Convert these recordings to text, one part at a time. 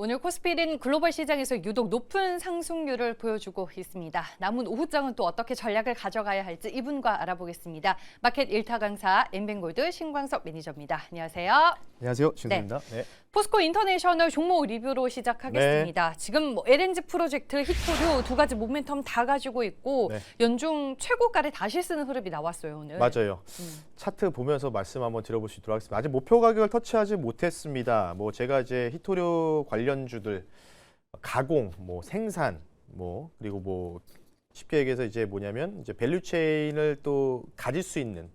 오늘 코스피는 글로벌 시장에서 유독 높은 상승률을 보여주고 있습니다. 남은 오후장은 또 어떻게 전략을 가져가야 할지 이분과 알아보겠습니다. 마켓 1타 강사 엠뱅골드 신광석 매니저입니다. 안녕하세요. 안녕하세요. 신수입니다. 네. 포스코 인터내셔널 종목 리뷰로 시작하겠습니다. 지금 LNG 프로젝트, 히토류 두 가지 모멘텀 다 가지고 있고 연중 최고가를 다시 쓰는 흐름이 나왔어요, 오늘. 맞아요. 차트 보면서 말씀 한번 드려볼 수 있도록 하겠습니다. 아직 목표 가격을 터치하지 못했습니다. 뭐 제가 이제 히토류 관련주들 가공, 뭐 생산, 뭐 그리고 뭐 쉽게 얘기해서 이제 뭐냐면 이제 밸류체인을 또 가질 수 있는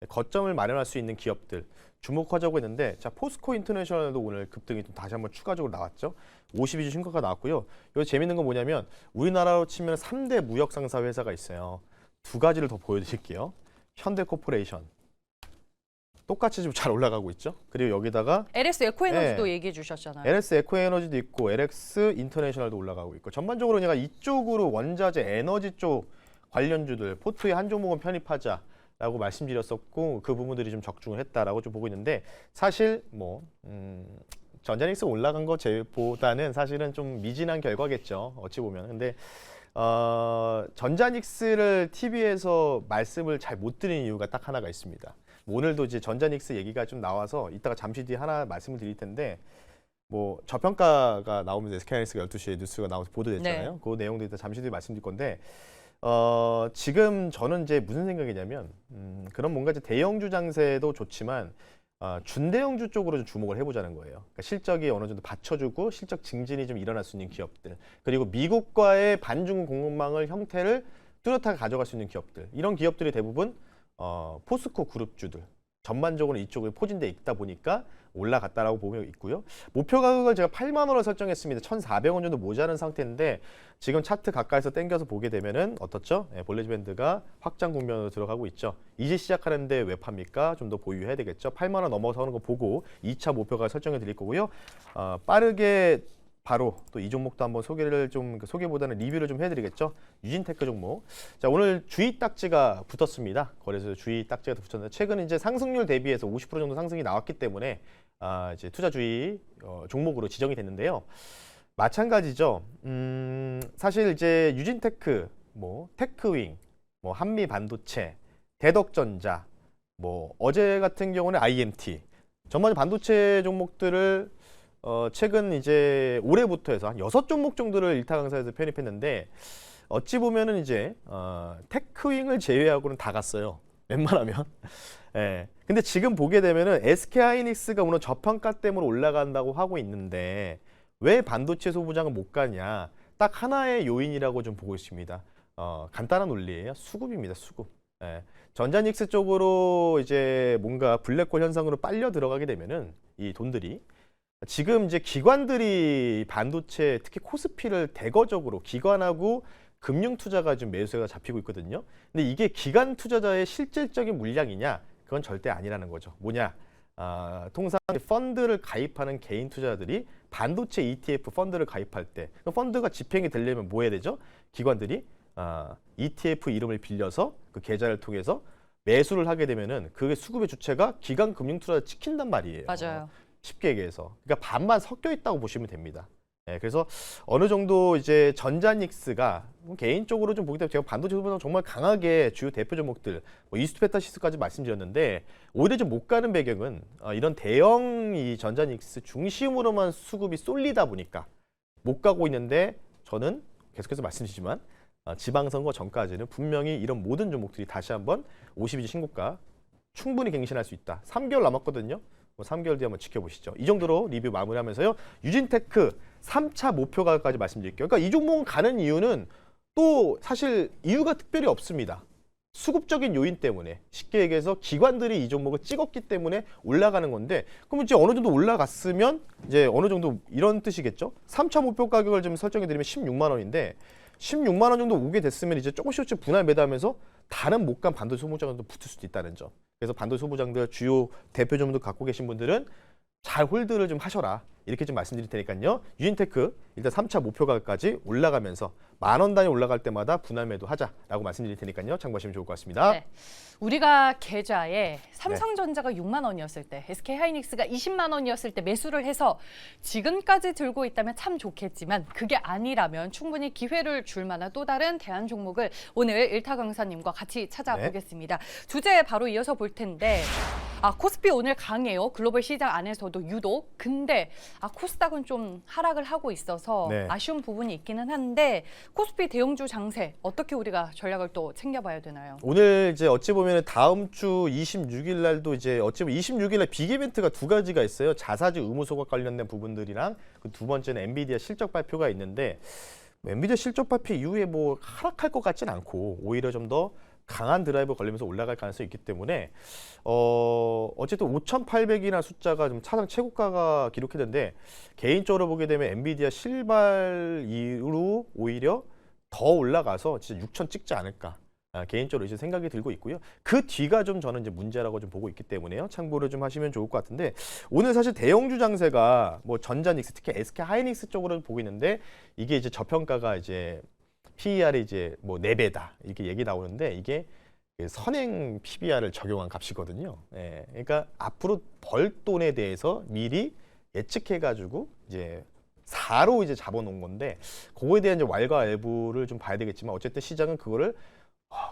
거점을 마련할 수 있는 기업들 주목하자고 했는데, 자 포스코 인터내셔널도 오늘 급등이 좀 다시 한번 추가적으로 나왔죠. 52주 신고가 나왔고요. 여기 재밌는 건 뭐냐면 우리나라로 치면 3대 무역 상사 회사가 있어요. 두 가지를 더 보여드릴게요. 현대코퍼레이션 똑같이 좀 잘 올라가고 있죠. 그리고 여기다가 LS 에코에너지도 얘기해 주셨잖아요. LS 에코에너지도 있고 LX 인터내셔널도 올라가고 있고, 전반적으로 제가 이쪽으로 원자재 에너지 쪽 관련주들 포트에 한 종목은 편입하자라고 말씀드렸었고, 그 부분들이 좀 적중을 했다라고 좀 보고 있는데, 사실 뭐 전자닉스 올라간 거보다는 사실은 좀 미진한 결과겠죠, 어찌 보면. 근데 전자닉스를 TV에서 말씀을 잘 못 드리는 이유가 딱 하나가 있습니다. 오늘도 이제 전자닉스 얘기가 좀 나와서 이따가 잠시 뒤에 하나 말씀을 드릴 텐데, 뭐 저평가가 나오면서 SK하이닉스가 12시에 뉴스가 나와서 보도됐잖아요. 그 내용도 이따 잠시 뒤에 말씀드릴 건데, 지금 저는 이제 무슨 생각이냐면 그런 뭔가 이제 대형주 장세도 좋지만 준대형주 쪽으로 좀 주목을 해보자는 거예요. 그러니까 실적이 어느 정도 받쳐주고 실적 증진이 좀 일어날 수 있는 기업들, 그리고 미국과의 반중 공급망을 형태를 뚜렷하게 가져갈 수 있는 기업들, 이런 기업들이 대부분 포스코 그룹주들 전반적으로 이쪽에 포진돼 있다 보니까 올라갔다라고 보면 있고요. 목표 가격을 제가 8만 원을 설정했습니다. 1,400원 정도 모자란 상태인데, 지금 차트 가까이서 당겨서 보게 되면은 어떻죠? 볼리지 밴드가 확장 국면으로 들어가고 있죠. 이제 시작하는데 왜 팝니까? 좀 더 보유해야 되겠죠. 8만 원 넘어서는 거 보고 2차 목표가 설정해 드릴 거고요. 빠르게 바로 또 이 종목도 한번 소개를 좀, 소개보다는 리뷰를 좀 해드리겠죠. 유진테크 종목. 자, 오늘 주의 딱지가 붙었습니다. 거래소 주의 딱지가 붙었는데, 최근 이제 상승률 대비해서 50% 정도 상승이 나왔기 때문에 이제 투자 주의 종목으로 지정이 됐는데요. 마찬가지죠. 사실 이제 유진테크, 뭐 테크윙, 뭐 한미 반도체, 대덕전자, 뭐 어제 같은 경우는 IMT, 전반 반도체 종목들을 최근 이제 올해부터 해서 한 6종목 정도를 일타 강사에서 편입했는데, 어찌 보면은 이제 테크윙을 제외하고는 다 갔어요, 웬만하면. 예. 근데 지금 보게 되면은 SK하이닉스가 오늘 저평가 때문에 올라간다고 하고 있는데 왜 반도체 소부장은 못 가냐? 딱 하나의 요인이라고 좀 보고 있습니다. 간단한 논리예요. 수급입니다, 수급. 예. 전자닉스 쪽으로 이제 뭔가 블랙홀 현상으로 빨려 들어가게 되면은 이 돈들이, 지금 이제 기관들이 반도체 특히 코스피를 대거적으로 기관하고 금융 투자가 지금 매수세가 잡히고 있거든요. 근데 이게 기관 투자자의 실질적인 물량이냐? 그건 절대 아니라는 거죠. 뭐냐? 통상 펀드를 가입하는 개인 투자자들이 반도체 ETF 펀드를 가입할 때, 그 펀드가 집행이 되려면 뭐 해야 되죠? 기관들이 ETF 이름을 빌려서 그 계좌를 통해서 매수를 하게 되면은 그게 수급의 주체가 기관 금융 투자자 찍힌단 말이에요. 맞아요. 쉽게 얘기해서. 그러니까 반반 섞여 있다고 보시면 됩니다. 네, 그래서 어느 정도 이제 전자닉스가 개인적으로 좀 보기 때문에 제가 반도체 소비자 정말 강하게 주요 대표 종목들, 뭐 이스투페타시스까지 말씀드렸는데, 오히려 좀 못 가는 배경은 이런 대형 이 전자닉스 중심으로만 수급이 쏠리다 보니까 못 가고 있는데, 저는 계속해서 말씀드리지만 지방선거 전까지는 분명히 이런 모든 종목들이 다시 한번 52주 신고가 충분히 갱신할 수 있다. 3개월 남았거든요. 3개월 뒤에 한번 지켜보시죠. 이 정도로 리뷰 마무리하면서요. 유진테크 3차 목표 가격까지 말씀드릴게요. 그러니까 이 종목은 가는 이유는 또 사실 이유가 특별히 없습니다. 수급적인 요인 때문에, 쉽게 얘기해서 기관들이 이 종목을 찍었기 때문에 올라가는 건데, 그럼 이제 어느 정도 올라갔으면 이제 어느 정도 이런 뜻이겠죠. 3차 목표 가격을 좀 설정해 드리면 16만 원인데 16만 원 정도 오게 됐으면 이제 조금씩 분할 매도하면서 다른 못 간 반도체 소부장도 붙을 수도 있다는 점. 그래서 반도체 소부장들 주요 대표 종목들 갖고 계신 분들은 잘 홀드를 좀 하셔라. 이렇게 좀 말씀드릴 테니까요. 유인테크 일단 3차 목표가까지 올라가면서 10,000원 단위 올라갈 때마다 분할 매도하자라고 말씀드릴 테니까요. 참고하시면 좋을 것 같습니다. 네. 우리가 계좌에 삼성전자가 6만 원이었을 때, SK하이닉스가 20만 원이었을 때 매수를 해서 지금까지 들고 있다면 참 좋겠지만 그게 아니라면 충분히 기회를 줄 만한 또 다른 대안 종목을 오늘 일타 강사님과 같이 찾아보겠습니다. 주제 바로 이어서 볼 텐데 코스피 오늘 강해요. 글로벌 시장 안에서도 유독. 근데 코스닥은 좀 하락을 하고 있어서 네. 아쉬운 부분이 있기는 한데 코스피 대형주 장세 어떻게 우리가 전략을 또 챙겨봐야 되나요? 오늘 이제 어찌 보면 다음 주 26일 날도 이제 어찌 보면 26일 날 빅 이벤트가 두 가지가 있어요. 자사주 의무 소각 관련된 부분들이랑 그 두 번째는 엔비디아 실적 발표가 있는데 엔비디아 실적 발표 이후에 뭐 하락할 것 같진 않고 오히려 좀 더 강한 드라이브 걸리면서 올라갈 가능성이 있기 때문에 어쨌든 5,800이라는 숫자가 좀 사상 최고가가 기록했는데 개인적으로 보게 되면 엔비디아 실발 이후로 오히려 더 올라가서 진짜 6,000 찍지 않을까. 개인적으로 이제 생각이 들고 있고요. 그 뒤가 좀 저는 이제 문제라고 좀 보고 있기 때문에요. 참고를 좀 하시면 좋을 것 같은데 오늘 사실 대형주 장세가 뭐 전자닉스 특히 SK하이닉스 쪽으로 보고 있는데 이게 이제 저평가가 이제 PER이 이제 뭐 4배다 이렇게 얘기 나오는데 이게 선행 PBR을 적용한 값이거든요. 예, 그러니까 앞으로 벌 돈에 대해서 미리 예측해가지고 이제 4로 이제 잡아놓은 건데 그거에 대한 이제 왈가왈부를 좀 봐야 되겠지만 어쨌든 시장은 그거를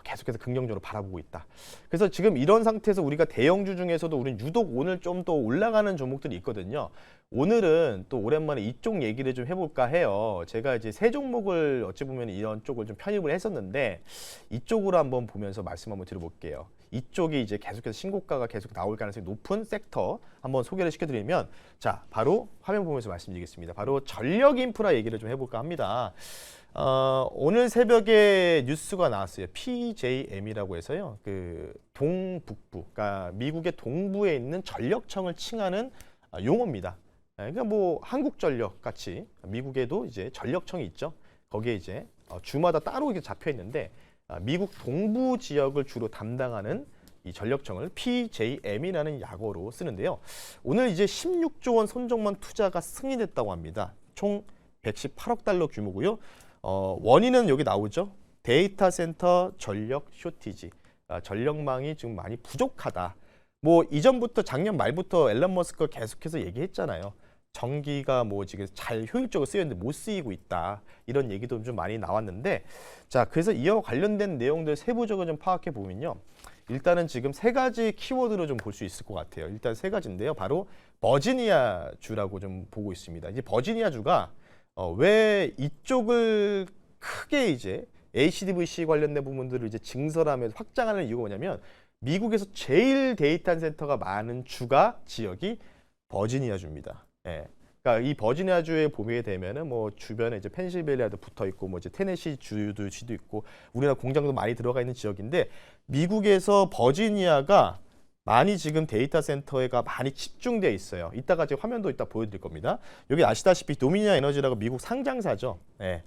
계속해서 긍정적으로 바라보고 있다. 그래서 지금 이런 상태에서 우리가 대형주 중에서도 우리는 유독 오늘 좀 더 올라가는 종목들이 있거든요. 오늘은 또 오랜만에 이쪽 얘기를 좀 해볼까 해요. 제가 이제 세 종목을 어찌 보면 이런 쪽을 좀 편입을 했었는데 이쪽으로 한번 보면서 말씀 한번 드려볼게요. 이쪽이 이제 계속해서 신고가가 계속 나올 가능성이 높은 섹터 한번 소개를 시켜드리면 자 바로 화면 보면서 말씀드리겠습니다. 바로 전력 인프라 얘기를 좀 해볼까 합니다. 오늘 새벽에 뉴스가 나왔어요. PJM이라고 해서요. 그 동북부, 그러니까 미국의 동부에 있는 전력청을 칭하는 용어입니다. 그러니까 뭐 한국전력 같이 미국에도 이제 전력청이 있죠. 거기에 이제 주마다 따로 이렇게 잡혀 있는데 미국 동부 지역을 주로 담당하는 이 전력청을 PJM이라는 약어로 쓰는데요. 오늘 이제 16조 원 손정만 투자가 승인됐다고 합니다. 총 118억 달러 규모고요. 원인은 여기 나오죠. 데이터 센터 전력 쇼티지. 전력망이 지금 많이 부족하다. 뭐 이전부터 작년 말부터 앨런 머스크가 계속해서 얘기했잖아요. 전기가 뭐 지금 잘 효율적으로 쓰였는데 못 쓰이고 있다. 이런 얘기도 좀 많이 나왔는데 자, 그래서 이와 관련된 내용들 세부적으로 좀 파악해 보면요. 일단은 지금 세 가지 키워드로 좀 볼 수 있을 것 같아요. 일단 세 가지인데요. 바로 버지니아 주라고 좀 보고 있습니다. 이제 버지니아 주가 왜 이쪽을 크게 이제 HDVC 관련된 부분들을 이제 증설하면서 확장하는 이유가 뭐냐면 미국에서 제일 데이터 센터가 많은 주가 지역이 버지니아 주입니다. 예. 그러니까 이 버지니아 주에 보게 되면은 뭐 주변에 이제 펜실베니아도 붙어 있고 뭐 이제 테네시 주도 있고 우리나라 공장도 많이 들어가 있는 지역인데 미국에서 버지니아가 많이 지금 데이터 센터가 많이 집중돼 있어요. 이따가 제 화면도 이따 보여드릴 겁니다. 여기 아시다시피 도미니아 에너지라고 미국 상장사죠. 네.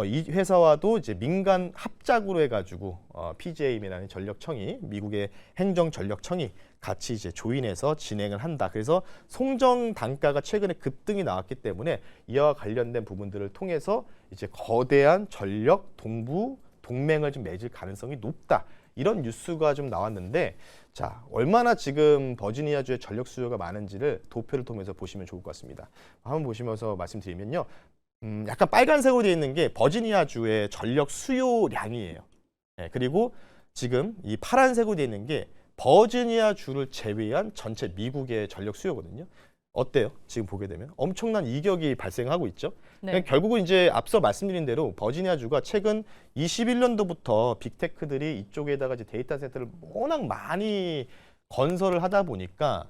이 회사와도 이제 민간 합작으로 해가지고 PJM이라는 전력청이 미국의 행정 전력청이 같이 이제 조인해서 진행을 한다. 그래서 송정 단가가 최근에 급등이 나왔기 때문에 이와 관련된 부분들을 통해서 이제 거대한 전력 동부 동맹을 좀 맺을 가능성이 높다. 이런 뉴스가 좀 나왔는데 자 얼마나 지금 버지니아주의 전력 수요가 많은지를 도표를 통해서 보시면 좋을 것 같습니다. 한번 보시면서 말씀드리면요. 약간 빨간색으로 되어 있는 게 버지니아주의 전력 수요량이에요. 네, 그리고 지금 이 파란색으로 되어 있는 게 버지니아주를 제외한 전체 미국의 전력 수요거든요. 어때요? 지금 보게 되면 엄청난 이격이 발생하고 있죠. 네. 결국은 이제 앞서 말씀드린 대로 버지니아주가 최근 21년도부터 빅테크들이 이쪽에다가 이제 데이터 센터를 워낙 많이 건설을 하다 보니까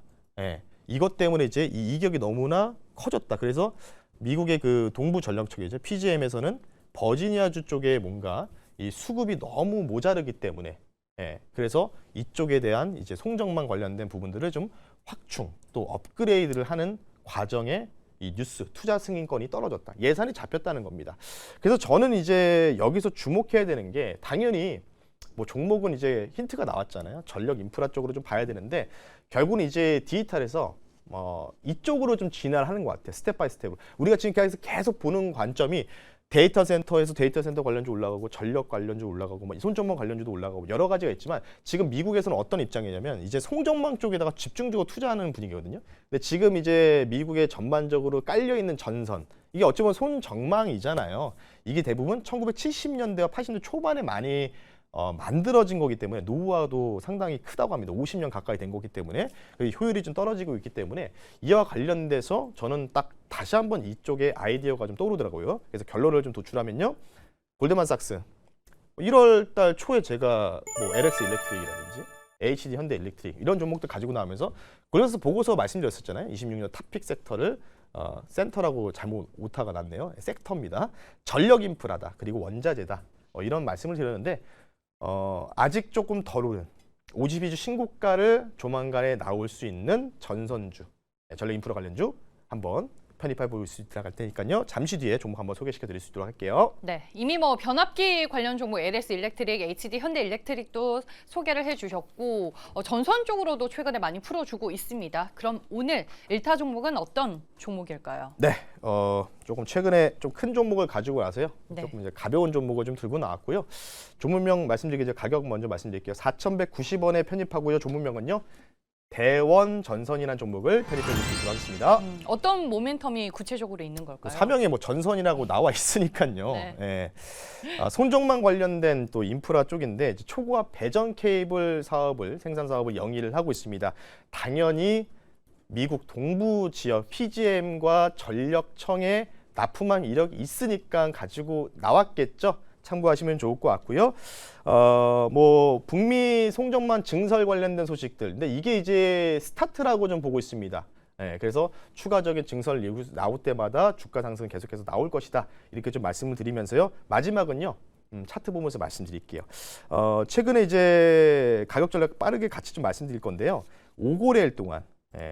이것 때문에 이제 이 이격이 너무나 커졌다. 그래서 미국의 그 동부 전력청이죠. PJM에서는 버지니아주 쪽에 뭔가 이 수급이 너무 모자르기 때문에 그래서 이쪽에 대한 이제 송정망 관련된 부분들을 좀 확충 또 업그레이드를 하는 과정에 이 뉴스 투자 승인권이 떨어졌다. 예산이 잡혔다는 겁니다. 그래서 저는 이제 여기서 주목해야 되는 게 당연히 뭐 종목은 이제 힌트가 나왔잖아요. 전력 인프라 쪽으로 좀 봐야 되는데 결국은 이제 디지털에서 이쪽으로 좀 진화를 하는 것 같아요. 스텝 바이 스텝으로. 우리가 지금 계속 보는 관점이 데이터 센터에서 데이터 센터 관련주 올라가고 전력 관련주 올라가고 뭐 손전망 관련주도 올라가고 여러 가지가 있지만 지금 미국에서는 어떤 입장이냐면 이제 송전망 쪽에다가 집중적으로 투자하는 분위기거든요. 근데 지금 이제 미국에 전반적으로 깔려 있는 전선 이게 어찌 보면 손정망이잖아요. 이게 대부분 1970년대와 80년대 초반에 많이 만들어진 거기 때문에 노후화도 상당히 크다고 합니다. 50년 가까이 된 거기 때문에 효율이 좀 떨어지고 있기 때문에 이와 관련돼서 저는 딱 다시 한번 이쪽에 아이디어가 좀 떠오르더라고요. 그래서 결론을 좀 도출하면요. 골드만삭스 1월 달 초에 제가 뭐 LX 일렉트릭이라든지 HD 현대 일렉트릭 이런 종목들 가지고 나오면서 골드만삭스 보고서 말씀드렸었잖아요. 26년 탑픽 섹터를 센터라고 잘못 오타가 났네요. 섹터입니다. 전력 인프라다. 그리고 원자재다. 이런 말씀을 드렸는데 아직 조금 덜 오른 오지비주 신고가를 조만간에 나올 수 있는 전선주, 전력 인프라 관련주 한번 편입해 볼 수 있도록 할 테니까요. 잠시 뒤에 종목 한번 소개시켜 드릴 수 있도록 할게요. 네, 이미 뭐 변압기 관련 종목 LS 일렉트릭, HD 현대 일렉트릭도 소개를 해주셨고 전선 쪽으로도 최근에 많이 풀어주고 있습니다. 그럼 오늘 1타 종목은 어떤 종목일까요? 네, 조금 최근에 좀 큰 종목을 가지고 와서요. 네. 조금 이제 가벼운 종목을 좀 들고 나왔고요. 종목명 말씀드리기 전에 가격 먼저 말씀드릴게요. 4,190원에 편입하고요. 종목명은요. 대원 전선이라는 종목을 편입해 줄 수 있도록 하겠습니다. 어떤 모멘텀이 구체적으로 있는 걸까요? 사명에 뭐 전선이라고 나와 있으니까요. 네. 예. 손정망 관련된 또 인프라 쪽인데 이제 초고압 배전 케이블 사업을 생산 사업을 영위를 하고 있습니다. 당연히 미국 동부 지역 PGM과 전력청에 납품한 이력이 있으니까 가지고 나왔겠죠. 참고하시면 좋을 것 같고요. 뭐 북미 송전망 증설 관련된 소식들. 근데 이게 이제 스타트라고 좀 보고 있습니다. 네, 그래서 추가적인 증설 나올 때마다 주가 상승은 계속해서 나올 것이다. 이렇게 좀 말씀을 드리면서요. 마지막은요. 차트 보면서 말씀드릴게요. 최근에 이제 가격 전략 빠르게 같이 좀 말씀드릴 건데요. 5거래일 동안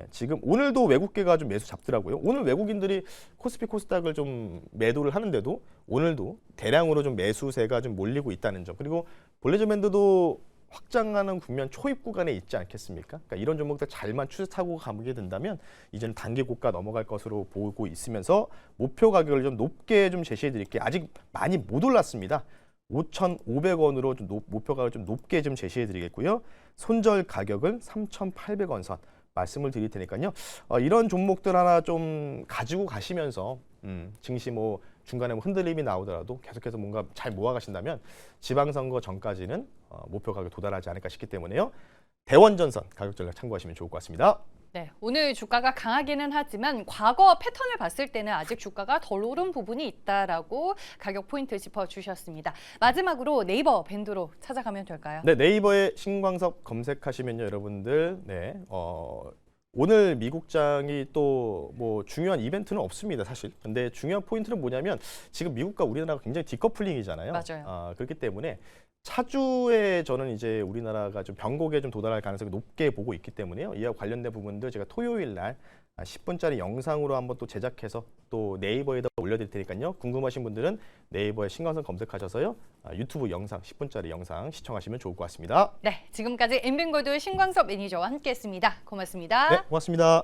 지금 오늘도 외국계가 좀 매수 잡더라고요. 오늘 외국인들이 코스피 코스닥을 좀 매도를 하는데도 오늘도 대량으로 좀 매수세가 좀 몰리고 있다는 점. 그리고 볼리저밴드도 확장하는 국면 초입 구간에 있지 않겠습니까? 그러니까 이런 종목들 잘만 추세 타고 가게 된다면 이제는 단기 고가 넘어갈 것으로 보고 있으면서 목표 가격을 좀 높게 좀 제시해 드릴게요. 아직 많이 못 올랐습니다. 5,500원으로 좀 목표 가격을 좀 높게 좀 제시해 드리겠고요. 손절 가격은 3,800원 선. 말씀을 드릴 테니까요. 이런 종목들 하나 좀 가지고 가시면서 증시 뭐 중간에 뭐 흔들림이 나오더라도 계속해서 뭔가 잘 모아가신다면 지방선거 전까지는 목표 가격 도달하지 않을까 싶기 때문에요. 대원전선 가격 전략 참고하시면 좋을 것 같습니다. 네, 오늘 주가가 강하기는 하지만 과거 패턴을 봤을 때는 아직 주가가 덜 오른 부분이 있다라고 가격 포인트 짚어주셨습니다. 마지막으로 네이버 밴드로 찾아가면 될까요? 네, 네이버에 신광섭 검색하시면요, 여러분들. 네, 오늘 미국장이 또 뭐 중요한 이벤트는 없습니다, 사실. 근데 중요한 포인트는 뭐냐면 지금 미국과 우리나라가 굉장히 디커플링이잖아요. 맞아요. 그렇기 때문에 차주에 저는 이제 우리나라가 좀 변곡에 좀 도달할 가능성이 높게 보고 있기 때문에요. 이와 관련된 부분들 제가 토요일 날 10분짜리 영상으로 한번 또 제작해서 또 네이버에다 올려드릴 테니까요. 궁금하신 분들은 네이버에 신광섭 검색하셔서요. 유튜브 영상 10분짜리 영상 시청하시면 좋을 것 같습니다. 네, 지금까지 엠뱅골드 신광섭 매니저와 함께했습니다. 고맙습니다. 네, 고맙습니다.